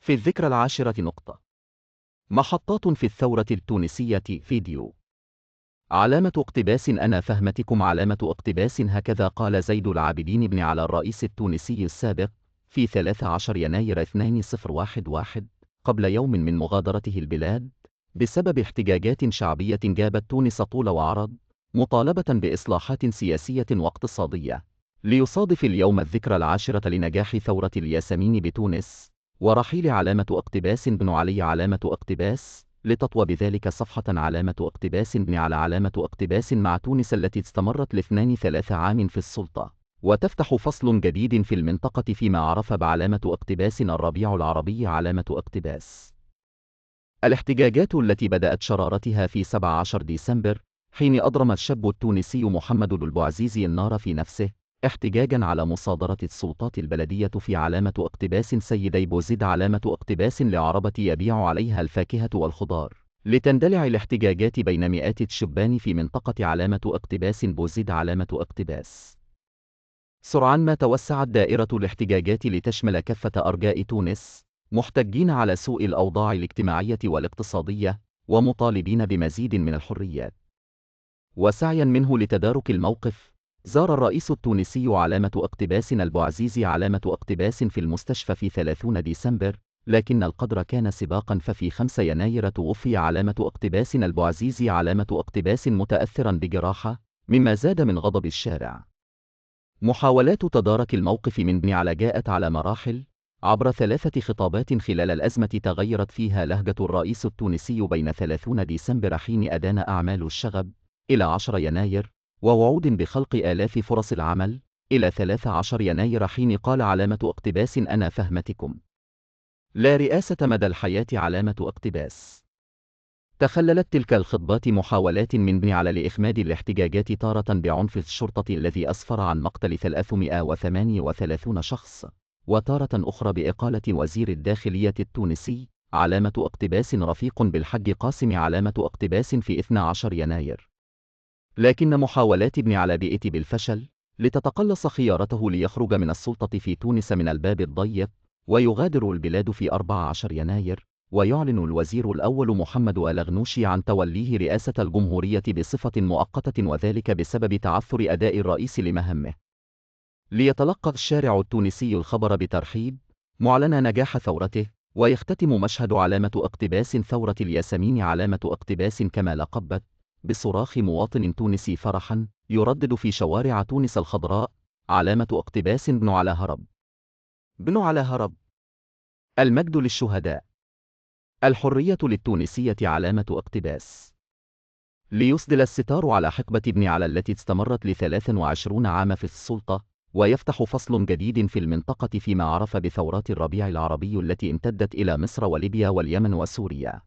في الذكرى العاشرة نقطة. محطات في الثورة التونسية. فيديو. علامة اقتباس. أنا فهمتكم علامة اقتباس. هكذا قال زيد العابدين بن على الرئيس التونسي السابق في 13 يناير 2011 قبل يوم من مغادرته البلاد بسبب احتجاجات شعبية جابت تونس طول وعرض، مطالبة بإصلاحات سياسية واقتصادية. ليصادف اليوم الذكرى العاشرة لنجاح ثورة الياسمين بتونس ورحيل علامة اقتباس بن علي علامة اقتباس، لتطوى بذلك صفحة علامة اقتباس بن على علامة اقتباس مع تونس التي استمرت ل32 عام في السلطة، وتفتح فصل جديد في المنطقة فيما عرف بعلامة اقتباس الربيع العربي. علامة اقتباس. الاحتجاجات التي بدأت شرارتها في 17 ديسمبر حين أضرم الشاب التونسي محمد البوعزيزي النار في نفسه احتجاجا على مصادرة السلطات البلدية في علامة اقتباس سيدي بوزيد علامة اقتباس لعربة يبيع عليها الفاكهة والخضار، لتندلع الاحتجاجات بين مئات الشبان في منطقة علامة اقتباس بوزيد علامة اقتباس. سرعان ما توسعت دائرة الاحتجاجات لتشمل كافة أرجاء تونس، محتجين على سوء الأوضاع الاجتماعية والاقتصادية ومطالبين بمزيد من الحريات. وسعيا منه لتدارك الموقف، زار الرئيس التونسي علامة اقتباس البوعزيزي علامة اقتباس في المستشفى في 30 ديسمبر، لكن القدر كان سباقا، ففي 5 يناير توفي علامة اقتباس البوعزيزي علامة اقتباس متأثرا بجراحة، مما زاد من غضب الشارع. محاولات تدارك الموقف من بن على جاءت على مراحل عبر 3 خطابات خلال الأزمة تغيرت فيها لهجة الرئيس التونسي بين 30 ديسمبر حين أدان أعمال الشغب إلى 10 يناير ووعود بخلق آلاف فرص العمل إلى 13 يناير حين قال علامة اقتباس أنا فهمتكم لا رئاسة مدى الحياة. علامة اقتباس. تخللت تلك الخطبات محاولات من بن على لإخماد الاحتجاجات تارة بعنف الشرطة الذي أسفر عن مقتل 338 شخص، وتارة أخرى بإقالة وزير الداخلية التونسي علامة اقتباس رفيق بالحج قاسم علامة اقتباس في 12 يناير. لكن محاولات بن على بئت بالفشل لتتقلص خيارته ليخرج من السلطة في تونس من الباب الضيق ويغادر البلاد في 14 يناير، ويعلن الوزير الأول محمد الغنوشي عن توليه رئاسة الجمهورية بصفة مؤقتة، وذلك بسبب تعثر أداء الرئيس لمهامه. ليتلقى الشارع التونسي الخبر بترحيب معلن نجاح ثورته، ويختتم مشهد علامة اقتباس ثورة الياسمين علامة اقتباس كما لقبت بصراخ مواطن تونسي فرحا يردد في شوارع تونس الخضراء علامة اقتباس بن على هرب، بن على هرب، المجد للشهداء، الحرية للتونسية. علامة اقتباس. ليسدل الستار على حقبة بن على التي استمرت ل23 عام في السلطة، ويفتح فصل جديد في المنطقة فيما عرف بثورات الربيع العربي التي امتدت إلى مصر وليبيا واليمن وسوريا.